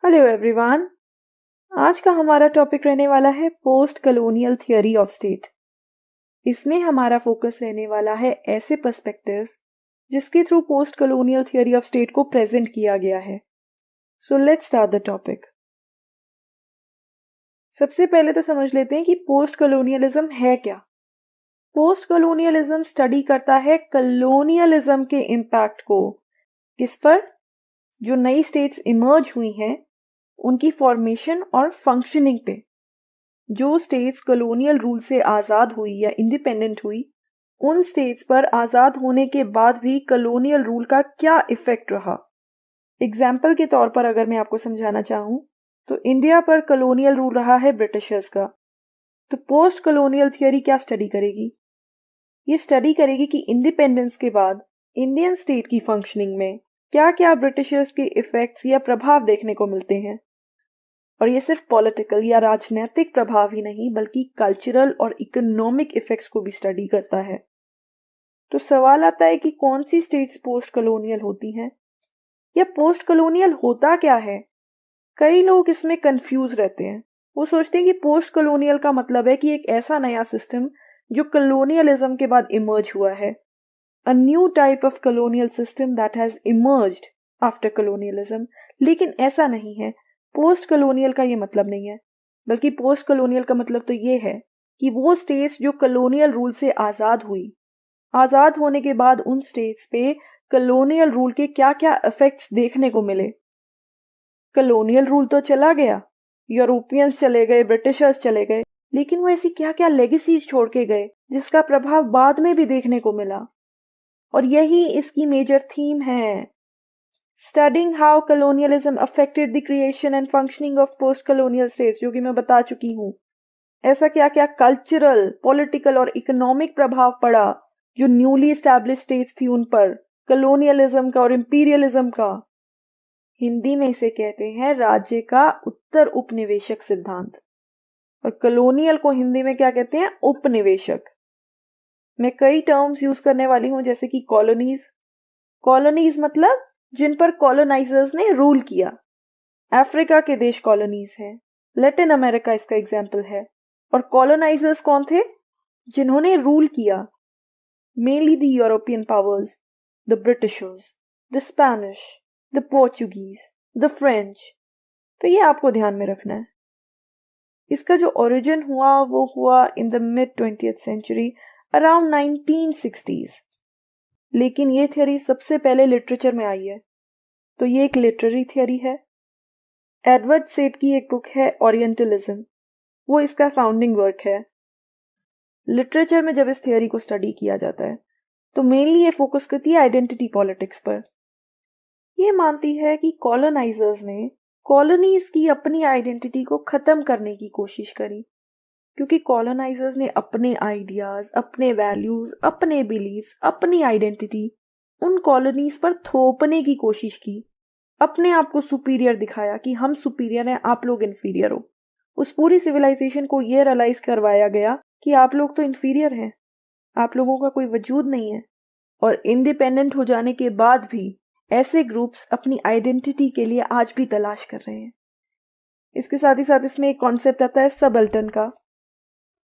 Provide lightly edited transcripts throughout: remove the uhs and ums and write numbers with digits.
Hello everyone. आज का हमारा टॉपिक रहने वाला है post colonial theory of state. इसमें हमारा फोकस रहने वाला है ऐसे पर्सपेक्टिव्स जिसके through post colonial theory of state को प्रेजेंट किया गया है। So let's start the topic. सबसे पहले तो समझ लेते हैं कि पोस्ट कॉलोनियलिज्म है क्या। पोस्ट कॉलोनियलिज्म स्टडी करता है कॉलोनियलिज्म के इम्पैक्ट को किस पर, जो नई स्टेट्स इमर्ज हुई हैं उनकी फॉर्मेशन और फंक्शनिंग पे। जो स्टेट्स कॉलोनियल रूल से आज़ाद हुई या इंडिपेंडेंट हुई, उन स्टेट्स पर आज़ाद होने के बाद भी कॉलोनियल रूल का क्या इफेक्ट रहा। एग्जाम्पल के तौर पर अगर मैं आपको समझाना चाहूँ तो इंडिया पर कॉलोनियल रूल रहा है ब्रिटिशर्स का। तो पोस्ट कॉलोनियल थियरी क्या स्टडी करेगी? ये स्टडी करेगी कि इंडिपेंडेंस के बाद इंडियन स्टेट की फंक्शनिंग में क्या क्या ब्रिटिशर्स के इफेक्ट्स या प्रभाव देखने को मिलते हैं। और ये सिर्फ पॉलिटिकल या राजनीतिक प्रभाव ही नहीं बल्कि कल्चरल और इकोनॉमिक इफेक्ट्स को भी स्टडी करता है। तो सवाल आता है कि कौन सी स्टेट्स पोस्ट कॉलोनियल होती हैं या पोस्ट कॉलोनियल होता क्या है। कई लोग इसमें कंफ्यूज रहते हैं। वो सोचते हैं कि पोस्ट कॉलोनियल का मतलब है कि एक ऐसा नया सिस्टम जो कॉलोनियलिज्म के बाद इमर्ज हुआ है, a new type of colonial system that has emerged after colonialism. लेकिन ऐसा नहीं है। पोस्ट कॉलोनियल का ये मतलब नहीं है, बल्कि पोस्ट कॉलोनियल का मतलब तो ये है कि वो स्टेट्स जो कॉलोनियल रूल से आज़ाद हुई, आज़ाद होने के बाद उन स्टेट्स पे कॉलोनियल रूल के क्या क्या इफेक्ट्स देखने को मिले। कॉलोनियल रूल तो चला गया, यूरोपियंस चले गए, ब्रिटिशर्स चले गए, लेकिन वो ऐसी क्या क्या लेगेसीज छोड़ के गए जिसका प्रभाव बाद में भी देखने को मिला। और यही इसकी मेजर थीम है, studying how colonialism affected the creation and functioning of post colonial states, जो कि मैं बता चुकी हूँ। ऐसा क्या क्या कल्चरल, पॉलिटिकल और इकोनॉमिक प्रभाव पड़ा जो न्यूली एस्टैब्लिश स्टेट्स थी उन पर, कॉलोनियलिज्म का और इंपीरियलिज्म का। हिंदी में इसे कहते हैं राज्य का उत्तर उपनिवेशक सिद्धांत। और कॉलोनियल को हिंदी में क्या कहते हैं? उपनिवेशक। मैं कई टर्म्स यूज करने वाली हूं, जैसे कि कॉलोनीज। कॉलोनीज मतलब जिन पर कॉलोनाइजर्स ने रूल किया। अफ्रीका के देश कॉलोनीज हैं, लैटिन अमेरिका इसका एग्जाम्पल है। और कॉलोनाइजर्स कौन थे? जिन्होंने रूल किया, mainly the European powers, the Britishers, the Spanish, the Portuguese, the French. तो ये आपको ध्यान में रखना है। इसका जो ओरिजिन हुआ वो हुआ in the mid 20th century, around 1960s। लेकिन ये थियरी सबसे पहले लिटरेचर में आई है, तो ये एक लिटरेरी थियरी है। एडवर्ड सेड की एक बुक है ओरिएंटलिज्म, वो इसका फाउंडिंग वर्क है। लिटरेचर में जब इस थियरी को स्टडी किया जाता है तो मेनली ये फोकस करती है आइडेंटिटी पॉलिटिक्स पर। ये मानती है कि कॉलोनाइजर्स ने कॉलोनीज की अपनी आइडेंटिटी को खत्म करने की कोशिश करी, क्योंकि कॉलोनाइजर्स ने अपने आइडियाज, अपने वैल्यूज, अपने बिलीव्स, अपनी आइडेंटिटी उन कॉलोनीज पर थोपने की कोशिश की। अपने आप को सुपीरियर दिखाया कि हम सुपीरियर हैं, आप लोग इन्फीरियर हो। उस पूरी सिविलाइजेशन को ये रियलाइज करवाया गया कि आप लोग तो इन्फीरियर हैं, आप लोगों का कोई वजूद नहीं है। और इंडिपेंडेंट हो जाने के बाद भी ऐसे ग्रुप्स अपनी आइडेंटिटी के लिए आज भी तलाश कर रहे हैं। इसके साथ ही साथ इसमें एक कॉन्सेप्ट आता है सबअल्टन का,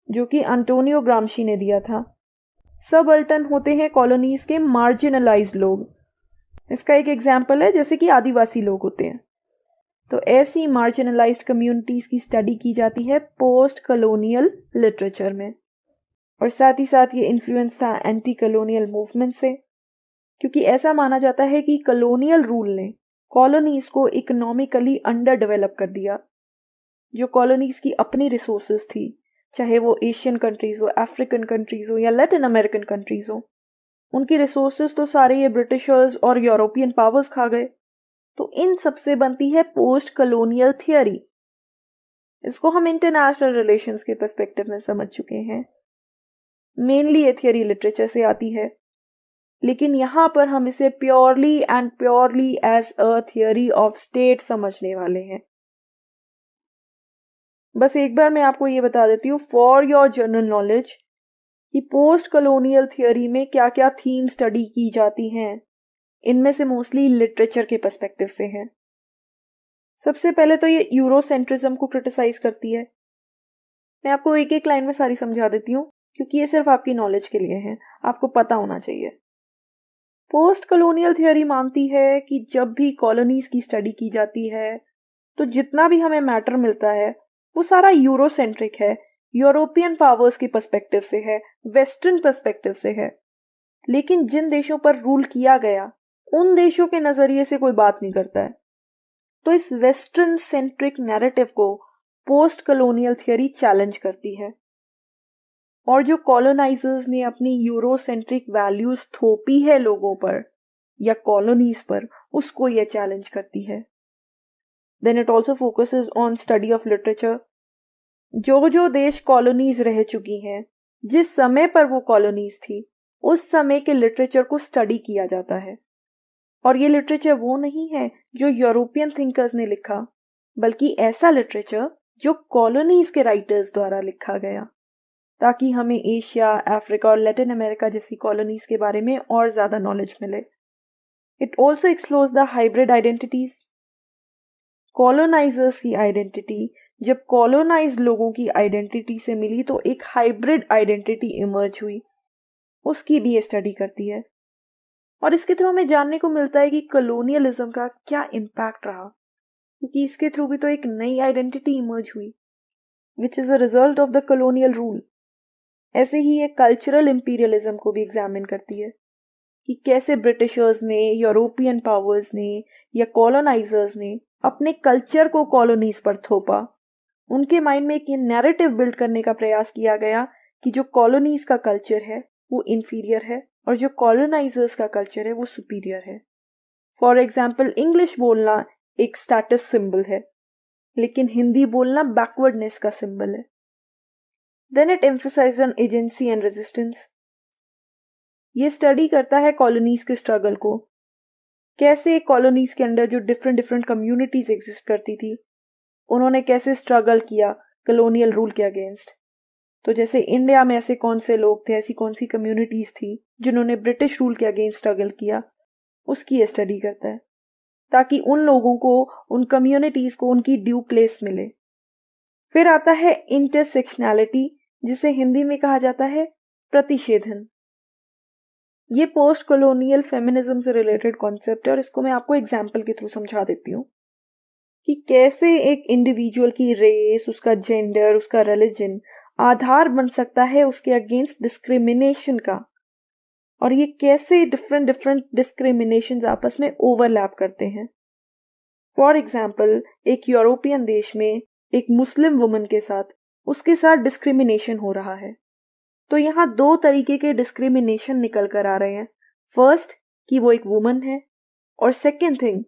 जो कि एंटोनियो ग्राम्शी ने दिया था। सबअल्टन होते हैं कॉलोनीज के मार्जिनलाइज्ड लोग। इसका एक एग्जाम्पल है जैसे कि आदिवासी लोग होते हैं। तो ऐसी मार्जिनलाइज्ड कम्युनिटीज की स्टडी की जाती है पोस्ट कॉलोनियल लिटरेचर में। और साथ ही साथ ये इन्फ्लुएंस था एंटी कॉलोनियल मूवमेंट से, क्योंकि ऐसा माना जाता है कि कॉलोनियल रूल ने कॉलोनीज को इकोनॉमिकली अंडर डेवलप कर दिया। जो कॉलोनीज की अपनी रिसोर्सेज थी, चाहे वो एशियन कंट्रीज हो, अफ्रीकन कंट्रीज हो या लैटिन अमेरिकन कंट्रीज हो, उनकी रिसोर्सेज तो सारे ये ब्रिटिशर्स और यूरोपियन पावर्स खा गए। तो इन सब से बनती है पोस्ट कॉलोनियल थियरी। इसको हम इंटरनेशनल रिलेशंस के पर्सपेक्टिव में समझ चुके हैं। मेनली ये थियरी लिटरेचर से आती है, लेकिन यहां पर हम इसे purely and purely as a theory of state समझने वाले हैं। बस एक बार मैं आपको ये बता देती हूँ फॉर योर जनरल नॉलेज कि पोस्ट कॉलोनियल थियरी में क्या क्या थीम स्टडी की जाती हैं। इनमें से मोस्टली लिटरेचर के पर्सपेक्टिव से हैं। सबसे पहले तो ये यूरोसेंट्रिज्म को क्रिटिसाइज करती है। मैं आपको एक एक लाइन में सारी समझा देती हूँ क्योंकि ये सिर्फ आपकी नॉलेज के लिए है, आपको पता होना चाहिए। पोस्ट कॉलोनियल थियोरी मानती है कि जब भी कॉलोनीज की स्टडी की जाती है तो जितना भी हमें मैटर मिलता है वो सारा यूरोसेंट्रिक है, यूरोपियन पावर्स की पर्सपेक्टिव से है, वेस्टर्न पर्सपेक्टिव से है। लेकिन जिन देशों पर रूल किया गया उन देशों के नजरिए से कोई बात नहीं करता है। तो इस वेस्टर्न सेंट्रिक नैरेटिव को पोस्ट कॉलोनियल थियोरी चैलेंज करती है। और जो कॉलोनाइजर्स ने अपनी यूरोसेंट्रिक वैल्यूज थोपी है लोगों पर या कॉलोनीज पर, उसको यह चैलेंज करती है। Then it also focuses on study of literature. जो देश कॉलोनीज रह चुकी हैं, जिस समय पर वो कॉलोनीज थी, उस समय के लिटरेचर को स्टडी किया जाता है। और ये लिटरेचर वो नहीं है जो यूरोपियन थिंकर्स ने लिखा, बल्कि ऐसा लिटरेचर जो कॉलोनीज के राइटर्स द्वारा लिखा गया, ताकि हमें एशिया, अफ्रीका और लैटिन अमेरिका जैसी कॉलोनीज के बारे में और ज्यादा नॉलेज मिले। It also explores the hybrid identities. Colonisers की आइडेंटिटी जब कॉलोनाइज्ड लोगों की आइडेंटिटी से मिली तो एक हाइब्रिड आइडेंटिटी इमर्ज हुई, उसकी भी ये स्टडी करती है। और इसके थ्रू हमें जानने को मिलता है कि कॉलोनियलिज्म का क्या इम्पैक्ट रहा, क्योंकि इसके थ्रू भी तो एक नई आइडेंटिटी इमर्ज हुई which is a result of the colonial rule. ऐसे ही ये कल्चरल इंपीरियलिज्म को भी एग्जामिन करती है कि कैसे ब्रिटिशर्स ने, यूरोपियन पावर्स ने या कॉलोनाइजर्स ने अपने कल्चर को कॉलोनीज पर थोपा। उनके माइंड में एक ये नैरेटिव बिल्ड करने का प्रयास किया गया कि जो कॉलोनीज का कल्चर है वो इंफीरियर है और जो कॉलोनाइजर्स का कल्चर है वो सुपीरियर है। फॉर एग्जाम्पल, इंग्लिश बोलना एक स्टेटस सिंबल है, लेकिन हिंदी बोलना बैकवर्डनेस का सिंबल है। Then it emphasise on agency and resistance. ये स्टडी करता है कॉलोनीज के स्ट्रगल को, कैसे कॉलोनीज के अंदर जो डिफरेंट डिफरेंट कम्युनिटीज एग्जिस्ट करती थी, उन्होंने कैसे स्ट्रगल किया कॉलोनियल रूल के अगेंस्ट। तो जैसे इंडिया में ऐसे कौन से लोग थे, ऐसी कौन सी कम्युनिटीज थी जिन्होंने ब्रिटिश रूल के अगेंस्ट स्ट्रगल किया, उसकी ये स्टडी करता है, ताकि उन लोगों को, उन कम्युनिटीज को उनकी ड्यू प्लेस मिले। फिर आता है इंटरसेक्शनैलिटी, जिसे हिंदी में कहा जाता है प्रतिषेधन। ये पोस्ट कॉलोनियल फेमिनिज्म से रिलेटेड कॉन्सेप्ट है और इसको मैं आपको एग्जाम्पल के थ्रू समझा देती हूँ कि कैसे एक इंडिविजुअल की रेस, उसका जेंडर, उसका रिलीजन आधार बन सकता है उसके अगेंस्ट डिस्क्रिमिनेशन का, और ये कैसे डिफरेंट डिफरेंट डिस्क्रिमिनेशंस आपस में ओवरलैप करते हैं। फॉर एग्जाम्पल, एक यूरोपियन देश में एक मुस्लिम वुमन के साथ, उसके साथ डिस्क्रिमिनेशन हो रहा है। तो यहाँ दो तरीके के डिस्क्रिमिनेशन निकल कर आ रहे हैं। फर्स्ट कि वो एक वुमन है, और second thing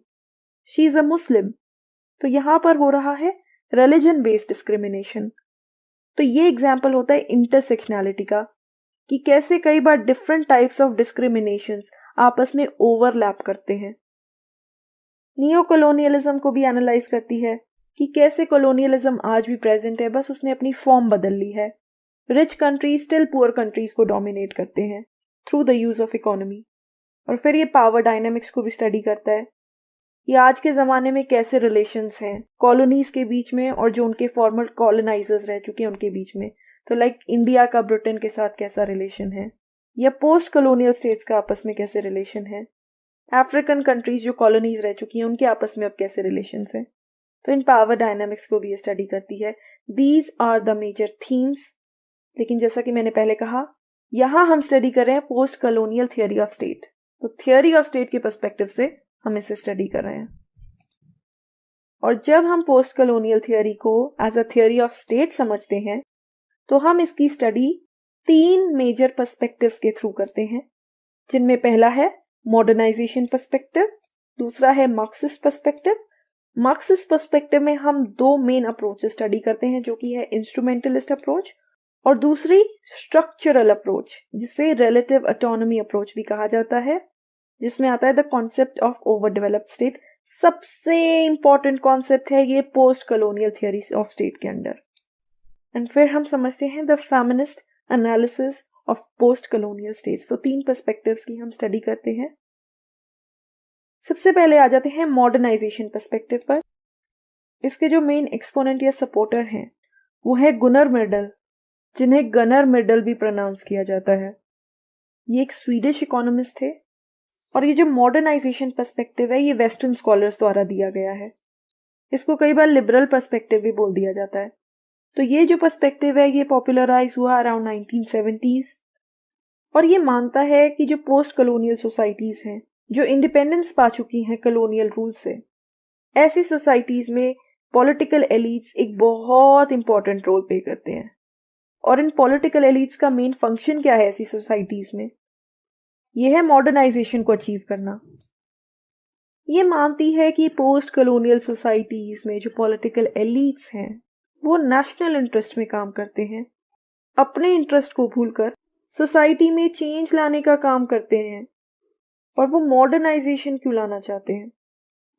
she is a Muslim. तो यहाँ पर हो रहा है रिलीजन बेस्ड डिस्क्रिमिनेशन। तो ये एग्जाम्पल होता है इंटरसेक्शनैलिटी का, कि कैसे कई बार डिफरेंट टाइप्स ऑफ डिस्क्रिमिनेशंस आपस में ओवरलैप करते हैं। नियो कॉलोनियलिज्म को भी एनालाइज करती है कि कैसे कॉलोनियलिज्म आज भी प्रेजेंट है, बस उसने अपनी फॉर्म बदल ली है। Rich countries still poor countries को डोमिनेट करते हैं through the use of economy. और फिर ये पावर डायनामिक्स को भी स्टडी करता है कि आज के ज़माने में कैसे रिलेशंस हैं कॉलोनीज के बीच में और जो उनके फॉर्मर कॉलोनाइजर्स रह चुके हैं उनके बीच में। तो लाइक इंडिया का ब्रिटेन के साथ कैसा रिलेशन है, या पोस्ट कॉलोनियल स्टेट्स का आपस में कैसे रिलेशन है, अफ्रीकन कंट्रीज जो कॉलोनीज रह चुकी हैं उनके आपस में अब कैसे रिलेशंस हैं। तो इन पावर डायनामिक्स को भी ये स्टडी करती है। These are the major themes. लेकिन जैसा कि मैंने पहले कहा, यहाँ हम स्टडी कर रहे हैं post colonial theory of state. तो थियोरी ऑफ स्टेट के पर्सपेक्टिव से हम इसे स्टडी कर रहे हैं। और जब हम पोस्ट कॉलोनियल थियोरी को as a theory of state समझते हैं तो हम इसकी स्टडी तीन मेजर पर्सपेक्टिव्स के थ्रू करते हैं, जिनमें पहला है मॉडर्नाइजेशन पर्सपेक्टिव, दूसरा है मार्क्सिस्ट पर्सपेक्टिव। मार्क्सिस्ट पर्सपेक्टिव में हम दो मेन अप्रोचेस स्टडी करते हैं, जो कि है इंस्ट्रूमेंटलिस्ट अप्रोच और दूसरी स्ट्रक्चरल अप्रोच, जिसे रिलेटिव ऑटोनॉमी अप्रोच भी कहा जाता है, जिसमें आता है the concept of over developed state. सबसे इंपॉर्टेंट कॉन्सेप्ट है ये post colonial theory of state के अंदर। एंड फिर हम समझते हैं the feminist analysis of post colonial states. तो तीन पर्सपेक्टिव्स की हम स्टडी करते हैं। सबसे पहले आ जाते हैं मॉडर्नाइजेशन पर्सपेक्टिव पर। इसके जो मेन एक्सपोनेंट या सपोर्टर हैं वो है गुनर मिडल, जिन्हें गनर मिडल भी प्रोनाउंस किया जाता है। ये एक स्वीडिश इकोनॉमिस्ट थे और ये जो मॉडर्नाइजेशन पर्सपेक्टिव है ये वेस्टर्न स्कॉलर्स द्वारा दिया गया है। इसको कई बार लिबरल पर्सपेक्टिव भी बोल दिया जाता है। तो ये जो पर्सपेक्टिव है ये पॉपुलराइज हुआ अराउंड 1970s और ये मानता है कि जो पोस्ट कॉलोनियल सोसाइटीज हैं जो इंडिपेंडेंस पा चुकी हैं कॉलोनियल रूल से, ऐसी सोसाइटीज में पॉलिटिकल एलिट्स एक बहुत इंपॉर्टेंट रोल प्ले करते हैं। और इन पॉलिटिकल एलिट्स का मेन फंक्शन क्या है ऐसी सोसाइटीज में? यह है मॉडर्नाइजेशन को अचीव करना। ये मानती है कि पोस्ट कॉलोनियल सोसाइटीज में जो पॉलिटिकल एलिट्स हैं वो नेशनल इंटरेस्ट में काम करते हैं, अपने इंटरेस्ट को भूलकर सोसाइटी में चेंज लाने का काम करते हैं। और वो मॉडर्नाइजेशन क्यों लाना चाहते हैं?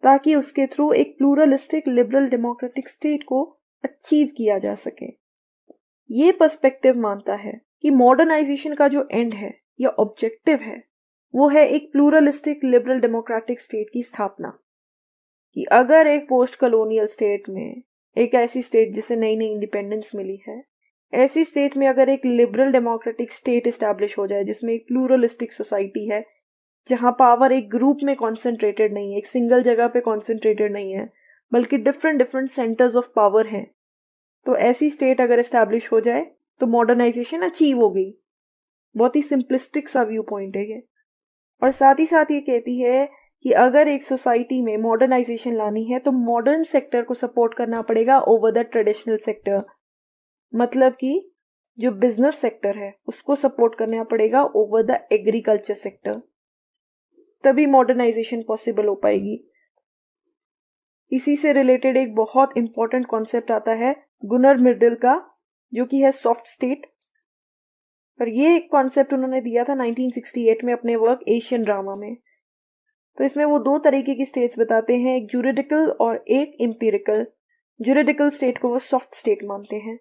ताकि उसके थ्रू एक प्लूरलिस्टिक लिबरल डेमोक्रेटिक स्टेट को अचीव किया जा सके। ये पर्सपेक्टिव मानता है कि मॉडर्नाइजेशन का जो एंड है या ऑब्जेक्टिव है वो है एक प्लूरलिस्टिक लिबरल डेमोक्रेटिक स्टेट की स्थापना। कि अगर एक पोस्ट कॉलोनियल स्टेट में, एक ऐसी स्टेट जिसे नई नई इंडिपेंडेंस मिली है, ऐसी स्टेट में अगर एक लिबरल डेमोक्रेटिक स्टेट एस्टैब्लिश हो जाए जिसमें एक प्लूरलिस्टिक सोसाइटी है, जहां पावर एक ग्रुप में कॉन्सेंट्रेटेड नहीं है, एक सिंगल जगह पे कॉन्सेंट्रेटेड नहीं है, बल्कि different different centres of power हैं, तो ऐसी स्टेट अगर एस्टैब्लिश हो जाए तो मॉडर्नाइजेशन अचीव हो गई। बहुत ही सिंपलिस्टिक सा व्यू पॉइंट है ये। और साथ ही साथ ये कहती है कि अगर एक सोसाइटी में मॉडर्नाइजेशन लानी है तो मॉडर्न सेक्टर को सपोर्ट करना पड़ेगा ओवर द ट्रेडिशनल सेक्टर। मतलब कि जो बिजनेस सेक्टर है उसको सपोर्ट करना पड़ेगा ओवर द एग्रीकल्चर सेक्टर, तभी मॉडर्नाइजेशन पॉसिबल हो पाएगी। इसी से रिलेटेड एक बहुत इंपॉर्टेंट कॉन्सेप्ट आता है गुनर मिडल का, जो कि है सॉफ्ट स्टेट। पर ये एक कॉन्सेप्ट उन्होंने दिया था 1968 में अपने वर्क एशियन ड्रामा में। तो इसमें वो दो तरीके की स्टेट्स बताते हैं, एक जूरिडिकल और एक एम्पिरिकल। जूरिडिकल स्टेट को वो सॉफ्ट स्टेट मानते हैं।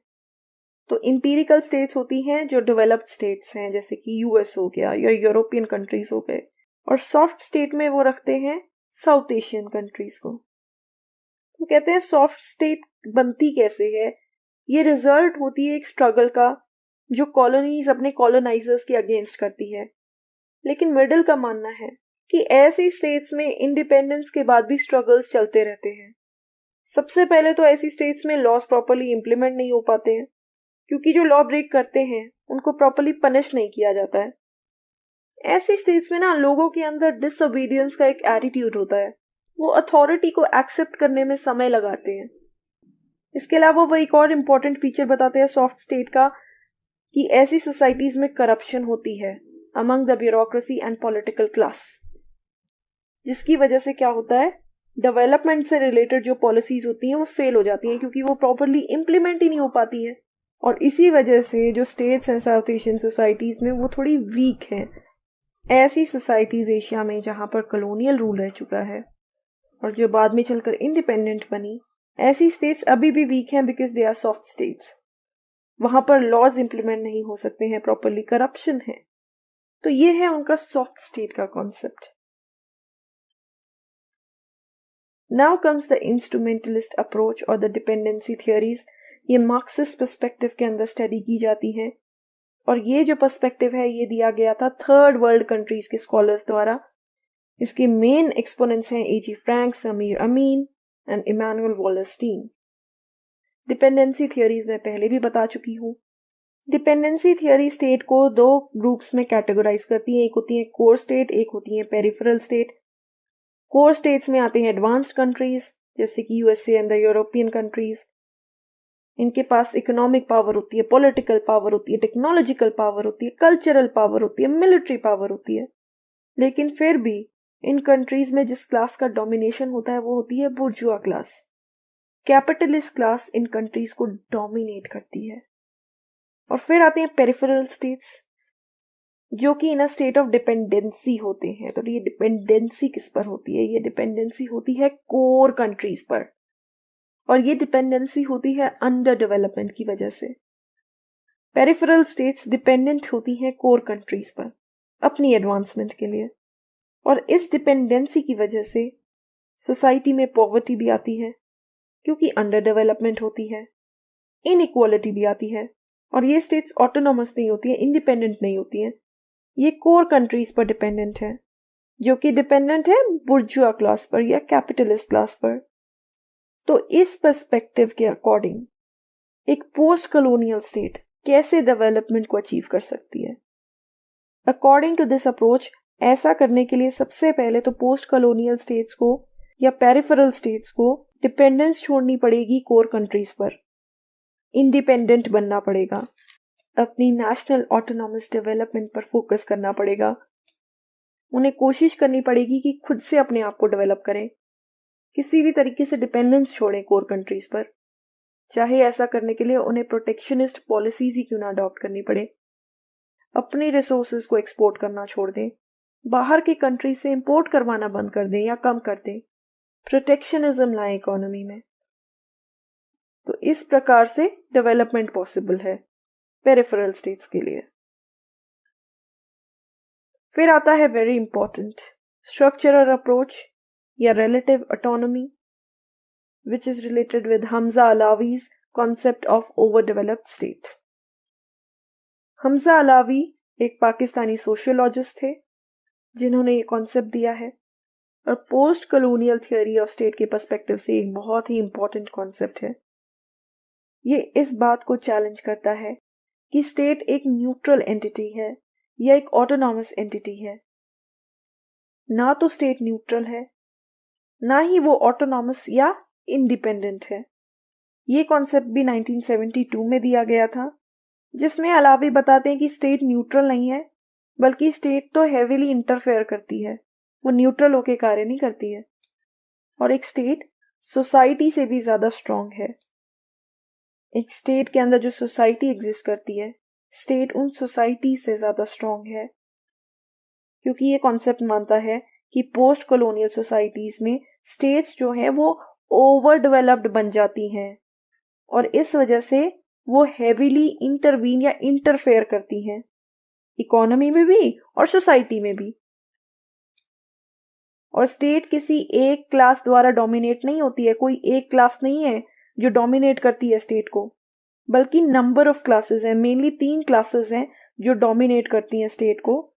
तो एम्पिरिकल स्टेट्स होती हैं जो डेवलप्ड स्टेट्स हैं, जैसे कि यूएस हो गया या यूरोपियन कंट्रीज हो गए। और सॉफ्ट स्टेट में वो रखते हैं साउथ एशियन कंट्रीज को। तो कहते हैं सॉफ्ट स्टेट बनती कैसे है? ये रिजल्ट होती है एक स्ट्रगल का जो कॉलोनीज अपने कॉलोनाइजर्स के अगेंस्ट करती है। लेकिन मिडिल का मानना है कि ऐसी स्टेट्स में इंडिपेंडेंस के बाद भी स्ट्रगल्स चलते रहते हैं। सबसे पहले तो ऐसी स्टेट्स में लॉज प्रॉपर्ली इंप्लीमेंट नहीं हो पाते हैं, क्योंकि जो लॉ ब्रेक करते हैं उनको प्रॉपर्ली पनिश नहीं किया जाता है। ऐसी स्टेट्स में ना लोगों के अंदर डिसओबीडियंस का एक एटीट्यूड होता है, वो अथॉरिटी को एक्सेप्ट करने में समय लगाते हैं। इसके अलावा वो एक और इम्पोर्टेंट फीचर बताते हैं सॉफ्ट स्टेट का, कि ऐसी सोसाइटीज में करप्शन होती है among the bureaucracy and political class, जिसकी वजह से क्या होता है, डेवलपमेंट से रिलेटेड जो पॉलिसीज होती हैं वो फेल हो जाती हैं, क्योंकि वो प्रॉपर्ली इंप्लीमेंट ही नहीं हो पाती हैं। और इसी वजह से जो स्टेट्स हैं साउथ एशियन सोसाइटीज में वो थोड़ी वीक हैं। ऐसी सोसाइटीज एशिया में जहां पर कॉलोनियल रूल रह चुका है और जो बाद में चलकर इंडिपेंडेंट बनी, ऐसी स्टेट्स अभी भी वीक हैं because they are soft states. वहां पर लॉज इंप्लीमेंट नहीं हो सकते हैं प्रॉपर्ली, करप्शन है। तो ये है उनका सॉफ्ट स्टेट का concept. Now comes the instrumentalist approach और द डिपेंडेंसी थियोरीज। ये मार्क्सिस्ट पर्सपेक्टिव के अंदर स्टडी की जाती है और ये जो पर्सपेक्टिव है ये दिया गया था थर्ड वर्ल्ड कंट्रीज के स्कॉलर्स द्वारा। इसके मेन एक्सपोनेंट्स हैं A G. Frank, Samir Amin and Immanuel Wallerstein. Dependency theories मैं पहले भी बता चुकी हूँ। डिपेंडेंसी थियोरी स्टेट को दो ग्रुप्स में कैटेगराइज करती है, एक होती है कोर स्टेट, एक होती है पेरिफेरल स्टेट। कोर स्टेट्स में आते हैं एडवांस्ड कंट्रीज जैसे कि USA and the European countries. इनके पास इकोनॉमिक पावर होती है, पॉलिटिकल पावर होती है, टेक्नोलॉजिकल पावर होती है, कल्चरल पावर होती है, मिलिट्री पावर होती है। लेकिन फिर भी इन कंट्रीज में जिस क्लास का डोमिनेशन होता है वो होती है bourgeois class. Capitalist class in countries को डोमिनेट करती है। और फिर आते हैं पेरिफेरल स्टेट्स, जो कि इन अ स्टेट ऑफ डिपेंडेंसी होते हैं। तो ये डिपेंडेंसी किस पर होती है? ये डिपेंडेंसी होती है कोर कंट्रीज पर, और ये डिपेंडेंसी होती है अंडर डेवलपमेंट की वजह से। पेरिफेरल स्टेट्स डिपेंडेंट होती हैं कोर कंट्रीज पर अपनी एडवांसमेंट के लिए, और इस डिपेंडेंसी की वजह से सोसाइटी में पॉवर्टी भी आती है, क्योंकि अंडर डेवलपमेंट होती है, इनइक्वालिटी भी आती है, और ये स्टेट्स ऑटोनॉमस नहीं होती है, इंडिपेंडेंट नहीं होती हैं, ये कोर कंट्रीज पर डिपेंडेंट है, जो कि डिपेंडेंट है बुर्जुआ क्लास पर या कैपिटलिस्ट क्लास पर। तो इस पर्सपेक्टिव के अकॉर्डिंग एक पोस्ट कॉलोनियल स्टेट कैसे डेवलपमेंट को अचीव कर सकती है? अकॉर्डिंग टू दिस अप्रोच, ऐसा करने के लिए सबसे पहले तो पोस्ट कॉलोनियल स्टेट्स को या पेरिफेरल स्टेट्स को डिपेंडेंस छोड़नी पड़ेगी कोर कंट्रीज पर, इंडिपेंडेंट बनना पड़ेगा, अपनी नेशनल ऑटोनॉमस डेवलपमेंट पर फोकस करना पड़ेगा, उन्हें कोशिश करनी पड़ेगी कि खुद से अपने आप को डेवलप करें, किसी भी तरीके से डिपेंडेंस छोड़ें कोर कंट्रीज पर, चाहे ऐसा करने के लिए उन्हें प्रोटेक्शनिस्ट पॉलिसीज ही क्यों ना अडॉप्ट करनी पड़े। अपनी रिसोर्सेज को एक्सपोर्ट करना छोड़ दें, बाहर की कंट्री से इंपोर्ट करवाना बंद कर दें या कम कर दें, प्रोटेक्शनिज्म लाएं इकोनॉमी में। तो इस प्रकार से डेवलपमेंट पॉसिबल है पेरिफेरल स्टेट्स के लिए। फिर आता है वेरी इंपॉर्टेंट स्ट्रक्चरल अप्रोच या relative autonomy, which is related with Hamza Alawi's concept of overdeveloped state. Hamza अलावी एक पाकिस्तानी सोशियोलॉजिस्ट थे जिन्होंने ये कॉन्सेप्ट दिया है, और post colonial theory of state के पर्सपेक्टिव से एक बहुत ही इंपॉर्टेंट कॉन्सेप्ट है। ये इस बात को चैलेंज करता है कि स्टेट एक न्यूट्रल एंटिटी है या एक ऑटोनॉमस एंटिटी है। ना तो स्टेट न्यूट्रल है, ना ही वो ऑटोनॉमस या इंडिपेंडेंट है। ये कॉन्सेप्ट भी 1972 में दिया गया था, जिसमें अलावी बताते हैं कि स्टेट न्यूट्रल नहीं है, बल्कि स्टेट तो हेवीली इंटरफेयर करती है, वो न्यूट्रल होकर कार्य नहीं करती है, और एक स्टेट सोसाइटी से भी ज्यादा स्ट्रांग है। एक स्टेट के अंदर जो सोसाइटी एग्जिस्ट करती है, स्टेट उन सोसाइटी से ज्यादा स्ट्रांग है, क्योंकि ये कॉन्सेप्ट मानता है कि पोस्ट कॉलोनियल सोसाइटीज में स्टेट्स जो हैं वो ओवर डेवलप्ड बन जाती हैं, और इस वजह से वो हेवीली इंटरवीन या इंटरफेयर करती हैं, इकोनॉमी में भी और सोसाइटी में भी। और स्टेट किसी एक क्लास द्वारा डोमिनेट नहीं होती है, कोई एक क्लास नहीं है जो डोमिनेट करती है स्टेट को, बल्कि नंबर ऑफ क्लासेस हैं, मेनली 3 क्लासेस हैं जो डोमिनेट करती हैं स्टेट को,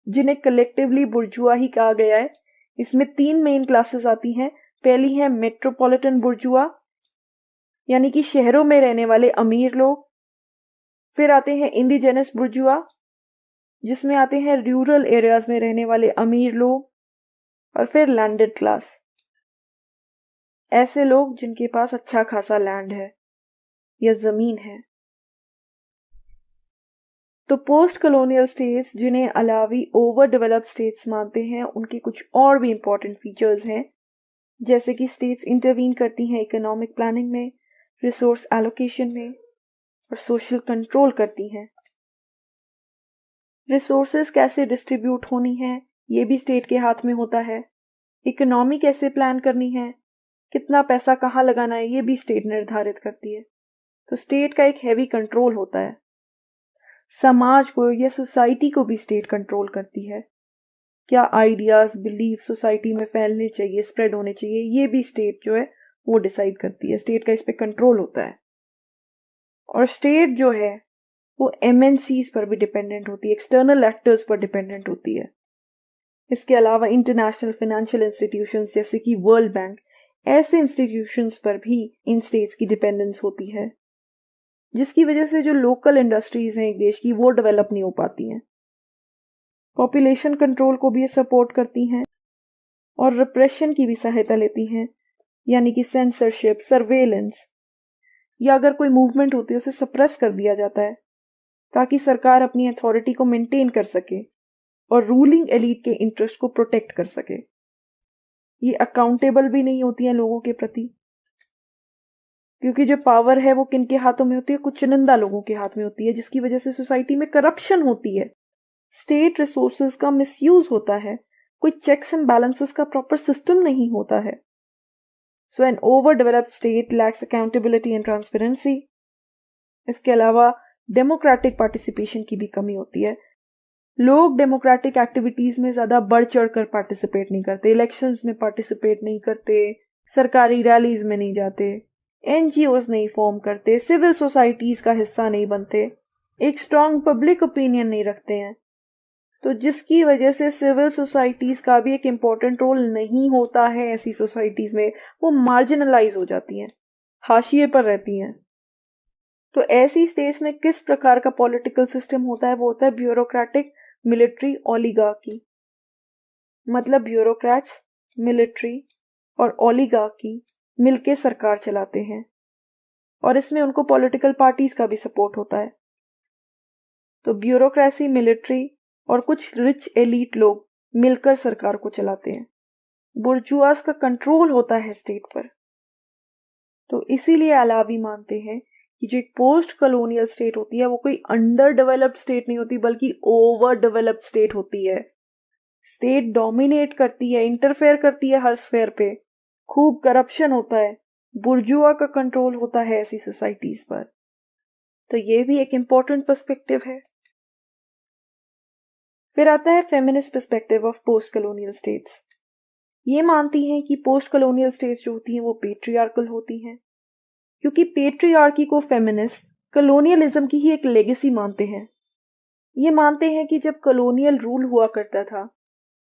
जिन्हें कलेक्टिवली बुर्जुआ ही कहा गया है। इसमें 3 मेन क्लासेस आती हैं। पहली है मेट्रोपॉलिटन बुर्जुआ, यानी कि शहरों में रहने वाले अमीर लोग। फिर आते हैं इंडिजेनस बुर्जुआ, जिसमें आते हैं रूरल एरियाज में रहने वाले अमीर लोग। और फिर लैंडेड क्लास, ऐसे लोग जिनके पास अच्छा खासा लैंड है या जमीन है। तो पोस्ट कॉलोनियल स्टेट्स, जिन्हें अलावी ओवर डेवलप्ड स्टेट्स मानते हैं, उनके कुछ और भी इंपॉर्टेंट फीचर्स हैं, जैसे कि स्टेट्स इंटरवीन करती हैं इकोनॉमिक प्लानिंग में, रिसोर्स एलोकेशन में, और सोशल कंट्रोल करती हैं। रिसोर्सेज कैसे डिस्ट्रीब्यूट होनी है, ये भी स्टेट के हाथ में होता है। इकोनॉमी कैसे प्लान करनी है, कितना पैसा कहाँ लगाना है, ये भी स्टेट निर्धारित करती है। तो स्टेट का एक हैवी कंट्रोल होता है। समाज को या सोसाइटी को भी स्टेट कंट्रोल करती है। क्या आइडियाज, बिलीफ सोसाइटी में फैलने चाहिए, स्प्रेड होने चाहिए, ये भी स्टेट जो है वो डिसाइड करती है। स्टेट का इस पे कंट्रोल होता है। और स्टेट जो है वो एमएनसीज पर भी डिपेंडेंट होती है, एक्सटर्नल एक्टर्स पर डिपेंडेंट होती है। इसके अलावा इंटरनेशनल फाइनेंशियल इंस्टीट्यूशंस जैसे कि वर्ल्ड बैंक, ऐसे इंस्टीट्यूशंस पर भी इन स्टेट्स की डिपेंडेंस होती है, जिसकी वजह से जो लोकल इंडस्ट्रीज हैं एक देश की, वो डेवलप नहीं हो पाती हैं। पॉपुलेशन कंट्रोल को भी ये सपोर्ट करती हैं और रिप्रेशन की भी सहायता लेती हैं, यानी कि सेंसरशिप, सर्वेलेंस, या अगर कोई मूवमेंट होती है उसे सप्रेस कर दिया जाता है, ताकि सरकार अपनी अथॉरिटी को मेंटेन कर सके और रूलिंग एलीट के इंटरेस्ट को प्रोटेक्ट कर सके। ये अकाउंटेबल भी नहीं होती हैं लोगों के प्रति, क्योंकि जो पावर है वो किन के हाथों में होती है, कुछ चुनिंदा लोगों के हाथ में होती है, जिसकी वजह से सोसाइटी में करप्शन होती है, स्टेट रिसोर्सेज का मिसयूज होता है, कोई चेक्स एंड बैलेंसेस का प्रॉपर सिस्टम नहीं होता है। So an over developed state lacks accountability and transparency. इसके अलावा डेमोक्रेटिक पार्टिसिपेशन की भी कमी होती है। लोग डेमोक्रेटिक एक्टिविटीज में ज्यादा बढ़ चढ़ कर पार्टिसिपेट नहीं करते, इलेक्शंस में पार्टिसिपेट नहीं करते, सरकारी रैलीज में नहीं जाते, एनजीओज नहीं फॉर्म करते, सिविल सोसाइटीज का हिस्सा नहीं बनते, एक स्ट्रॉन्ग पब्लिक ओपिनियन नहीं रखते हैं, तो जिसकी वजह से सिविल सोसाइटीज का भी एक इम्पोर्टेंट रोल नहीं होता है ऐसी सोसाइटीज में, वो मार्जिनलाइज हो जाती हैं, हाशिए पर रहती हैं। तो ऐसी स्टेट्स में किस प्रकार का पॉलिटिकल सिस्टम होता है? वो होता है ब्यूरोक्रेटिक मिलिट्री ओलिगार्की। मतलब ब्यूरोक्रेट्स, मिलिट्री और ओलिगार्की मिलके सरकार चलाते हैं और इसमें उनको पॉलिटिकल पार्टीज का भी सपोर्ट होता है। तो ब्यूरोक्रेसी, मिलिट्री और कुछ रिच एलीट लोग मिलकर सरकार को चलाते हैं। बुर्जुआस का कंट्रोल होता है स्टेट पर। तो इसीलिए अलावी मानते हैं कि जो एक पोस्ट कॉलोनियल स्टेट होती है वो कोई अंडर डेवलप्ड स्टेट नहीं होती, बल्कि ओवर डेवलप्ड स्टेट होती है। स्टेट डोमिनेट करती है, इंटरफेयर करती है हर स्फेयर पे, खूब करप्शन होता है, बुर्जुआ का कंट्रोल होता है ऐसी सोसाइटीज पर। तो ये भी एक इंपॉर्टेंट पर्सपेक्टिव है। फिर आता है feminist perspective of post colonial states. ये मानती हैं कि पोस्ट कॉलोनियल स्टेट्स जो होती हैं वो पेट्रियार्कल होती हैं, क्योंकि पेट्रियार्की को फेमिनिस्ट कॉलोनियलिज्म की ही एक लेगेसी मानते हैं। ये मानते हैं कि जब कॉलोनियल रूल हुआ करता था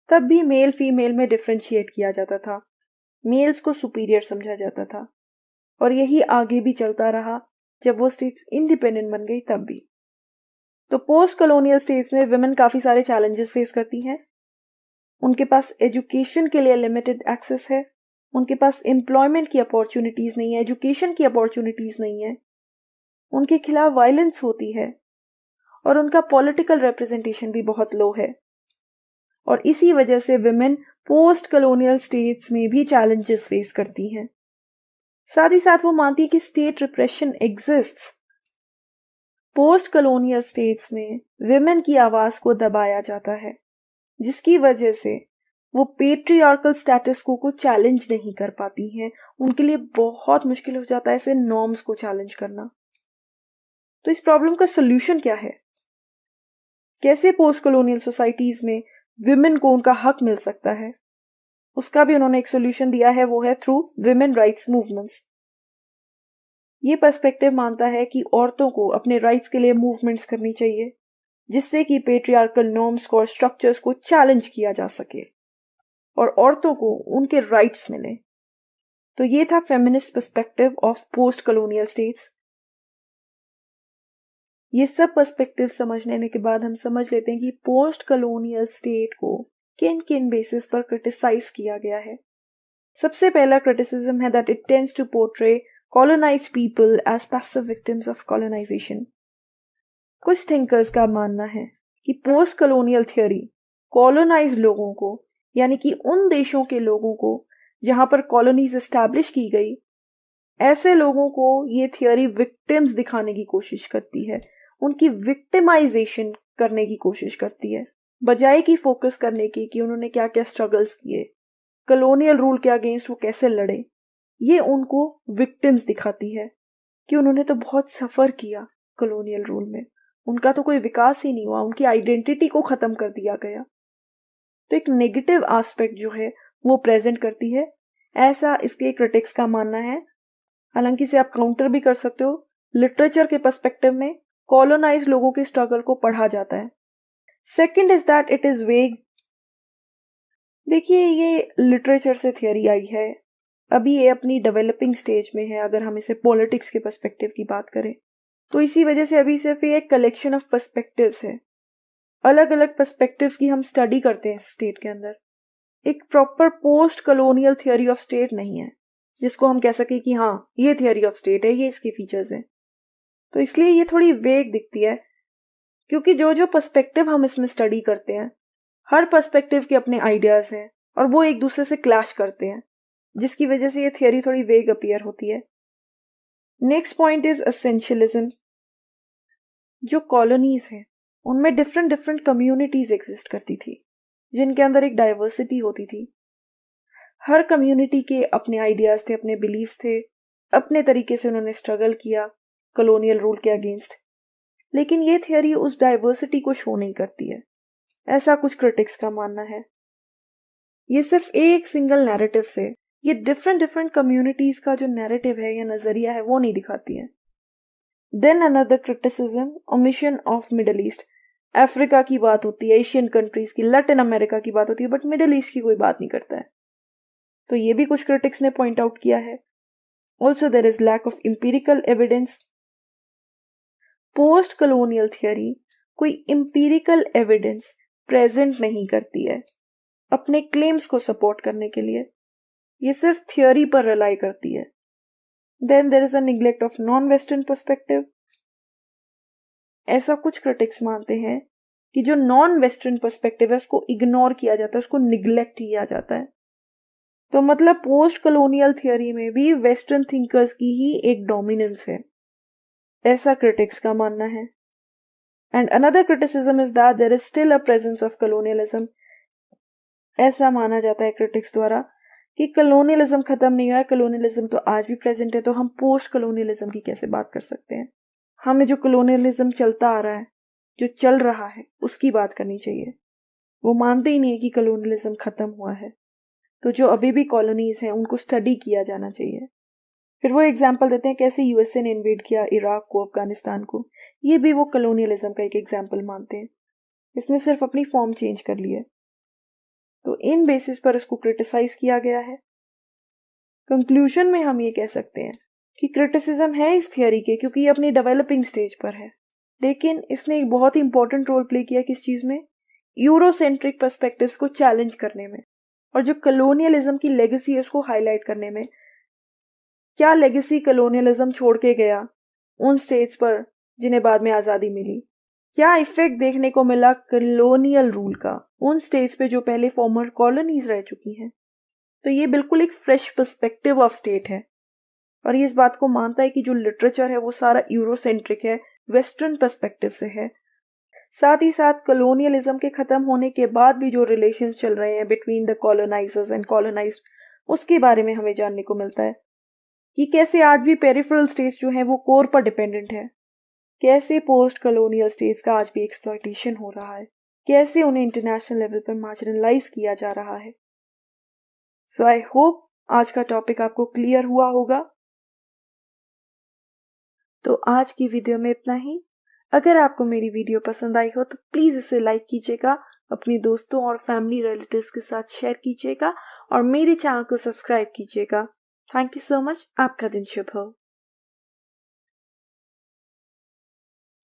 तब भी मेल फीमेल में डिफरेंशिएट किया जाता था, मेल्स को सुपीरियर समझा जाता था, और यही आगे भी चलता रहा जब वो स्टेट्स इंडिपेंडेंट बन गई तब भी। तो पोस्ट कॉलोनियल स्टेट्स में विमेन काफी सारे चैलेंजेस फेस करती हैं। उनके पास एजुकेशन के लिए लिमिटेड एक्सेस है, उनके पास एम्प्लॉयमेंट की अपॉर्चुनिटीज नहीं है, एजुकेशन की अपॉर्चुनिटीज नहीं है, उनके खिलाफ वायलेंस होती है और उनका पॉलिटिकल रिप्रेजेंटेशन भी बहुत लो है। और इसी वजह से विमेन पोस्ट कॉलोनियल स्टेट्स में भी चैलेंजेस फेस करती हैं। साथ ही साथ वो मानती है कि state repression exists. Post colonial states में विमेन की आवाज को दबाया जाता है, जिसकी वजह से वो पेट्रियार्कल स्टेटस को चैलेंज नहीं कर पाती हैं। उनके लिए बहुत मुश्किल हो जाता है ऐसे नॉर्म्स को चैलेंज करना। तो इस प्रॉब्लम का सोल्यूशन क्या है? कैसे पोस्ट कॉलोनियल सोसाइटीज में विमेन को उनका हक मिल सकता है? उसका भी उन्होंने एक सोल्यूशन दिया है, वो है थ्रू विमेन राइट्स मूवमेंट्स। ये पर्सपेक्टिव मानता है कि औरतों को अपने राइट्स के लिए मूवमेंट्स करनी चाहिए, जिससे कि पेट्रियार्कल नॉर्म्स को और स्ट्रक्चर्स को चैलेंज किया जा सके और औरतों को उनके राइट्स मिले। तो ये था feminist perspective of post colonial states. ये सब पर्सपेक्टिव समझ लेने के बाद हम समझ लेते हैं कि पोस्ट कॉलोनियल स्टेट को किन किन बेसिस पर क्रिटिसाइज किया गया है। सबसे पहला क्रिटिसिज्म है that it tends to portray colonized people as passive victims of colonization। कुछ थिंकर्स का मानना है कि पोस्ट कॉलोनियल थियोरी कॉलोनाइज लोगों को, यानी कि उन देशों के लोगों को जहां पर कॉलोनीज एस्टैब्लिश की गई, ऐसे लोगों को ये थियोरी विक्टिम्स दिखाने की कोशिश करती है, उनकी विक्टिमाइजेशन करने की कोशिश करती है, बजाय कि फोकस करने की कि उन्होंने क्या क्या स्ट्रगल्स किए, कॉलोनियल रूल के अगेंस्ट वो कैसे लड़े। ये उनको विक्टिम्स दिखाती है कि उन्होंने तो बहुत सफर किया कॉलोनियल रूल में, उनका तो कोई विकास ही नहीं हुआ, उनकी आइडेंटिटी को खत्म कर दिया गया। तो एक नेगेटिव एस्पेक्ट जो है वो प्रेजेंट करती है, ऐसा इसके क्रिटिक्स का मानना है। हालांकि इसे आप काउंटर भी कर सकते हो। लिटरेचर के पर्सपेक्टिव में कॉलोनाइज लोगों के स्ट्रगल को पढ़ा जाता है। Second is that it is वेग। देखिए, ये लिटरेचर से थियोरी आई है, अभी ये अपनी डेवलपिंग स्टेज में है अगर हम इसे पॉलिटिक्स के पर्सपेक्टिव की बात करें तो। इसी वजह से अभी सिर्फ ये एक कलेक्शन ऑफ पर्सपेक्टिव्स है, अलग अलग पर्सपेक्टिव्स की हम स्टडी करते हैं स्टेट के अंदर। एक proper post colonial theory of state नहीं है जिसको हम कह सके कि हाँ ये थियोरी ऑफ स्टेट है, ये इसके फीचर्स हैं। तो इसलिए ये थोड़ी वेग दिखती है, क्योंकि जो जो पर्सपेक्टिव हम इसमें स्टडी करते हैं, हर पर्सपेक्टिव के अपने आइडियाज हैं और वो एक दूसरे से क्लैश करते हैं, जिसकी वजह से ये थियोरी थोड़ी वेग अपीयर होती है। Next point is essentialism. जो कॉलोनीज हैं उनमें डिफरेंट डिफरेंट कम्युनिटीज एग्जिस्ट करती थी, जिनके अंदर एक डाइवर्सिटी होती थी। हर कम्युनिटी के अपने आइडियाज थे, अपने बिलीव्स थे, अपने तरीके से उन्होंने स्ट्रगल किया कॉलोनियल रूल के अगेंस्ट। लेकिन ये थियोरी उस डाइवर्सिटी को शो नहीं करती है, ऐसा कुछ क्रिटिक्स का मानना है। ये सिर्फ एक सिंगल नैरेटिव से ये डिफरेंट डिफरेंट कम्युनिटीज का जो नैरेटिव है या नजरिया है वो नहीं दिखाती है। Then another criticism, omission of Middle East. Africa की बात होती है, एशियन कंट्रीज की, लैटिन अमेरिका की बात होती है, बट मिडल ईस्ट की कोई बात नहीं करता है। तो ये भी कुछ क्रिटिक्स ने पॉइंट आउट किया है। Also there is lack of empirical evidence. Post colonial theory कोई एम्पिरिकल एविडेंस प्रेजेंट नहीं करती है अपने क्लेम्स को सपोर्ट करने के लिए, ये सिर्फ थियरी पर रिलाई करती है। Then there is a neglect of non western perspective. ऐसा कुछ क्रिटिक्स मानते हैं कि जो नॉन वेस्टर्न पर्सपेक्टिव है उसको इग्नोर किया जाता है, उसको निग्लेक्ट किया जाता है। तो मतलब पोस्ट कॉलोनियल थियरी में भी वेस्टर्न थिंकर्स की ही एक डोमिनेंस है, ऐसा क्रिटिक्स का मानना है। And another criticism is that there is still a presence of colonialism. ऐसा माना जाता है क्रिटिक्स द्वारा कि कॉलोनियलिज्म खत्म नहीं हुआ है, कॉलोनियलिज्म तो आज भी प्रेजेंट है, तो हम पोस्ट कॉलोनियलिज्म की कैसे बात कर सकते हैं। हमें जो कॉलोनियलिज्म चलता आ रहा है, जो चल रहा है, उसकी बात करनी चाहिए। वो मानते ही नहीं है कि कॉलोनियलिज्म खत्म हुआ है, तो जो अभी भी कॉलोनीज हैं उनको स्टडी किया जाना चाहिए। फिर वो एग्जाम्पल देते हैं कैसे यूएसए ने इन्वेड किया इराक को, अफगानिस्तान को, ये भी वो कॉलोनियलिज्म का एक एग्जाम्पल मानते हैं। इसने सिर्फ अपनी फॉर्म चेंज कर ली है, तो इन बेसिस पर इसको क्रिटिसाइज किया गया है। कंक्लूजन में हम ये कह सकते हैं कि क्रिटिसिज्म है इस थियरी के क्योंकि ये अपनी डेवलपिंग स्टेज पर है, लेकिन इसने एक बहुत ही इंपॉर्टेंट रोल प्ले किया किस चीज में, यूरोसेंट्रिक पर्सपेक्टिव्स को चैलेंज करने में, और जो कॉलोनियलिज्म की लेगेसी है उसको हाईलाइट करने में। क्या लेगेसी कॉलोनियलिज्म छोड़ के गया उन स्टेट्स पर जिन्हें बाद में आजादी मिली, क्या इफेक्ट देखने को मिला कॉलोनियल रूल का उन स्टेट्स पे जो पहले फॉर्मर कॉलोनीज रह चुकी हैं। तो ये बिल्कुल एक फ्रेश पर्सपेक्टिव ऑफ स्टेट है, और ये इस बात को मानता है कि जो लिटरेचर है वो सारा यूरोसेंट्रिक है, वेस्टर्न पर्सपेक्टिव से है। साथ ही साथ कॉलोनियलिज्म के खत्म होने के बाद भी जो रिलेशंस चल रहे हैं between the colonisers and colonised, उसके बारे में हमें जानने को मिलता है कि कैसे आज भी पेरिफेरल स्टेट्स जो हैं वो कोर पर डिपेंडेंट है, कैसे पोस्ट कॉलोनियल स्टेट्स का आज भी एक्सप्लॉयटेशन हो रहा है, कैसे उन्हें इंटरनेशनल लेवल पर मार्जिनलाइज किया जा रहा है। सो आई होप आज का टॉपिक आपको क्लियर हुआ होगा। तो आज की वीडियो में इतना ही। अगर आपको मेरी वीडियो पसंद आई हो तो प्लीज इसे लाइक कीजिएगा, अपने दोस्तों और फैमिली रिलेटिव्स के साथ शेयर कीजिएगा और मेरे चैनल को सब्सक्राइब कीजिएगा। Thank you so much. आपका दिन शुभ हो।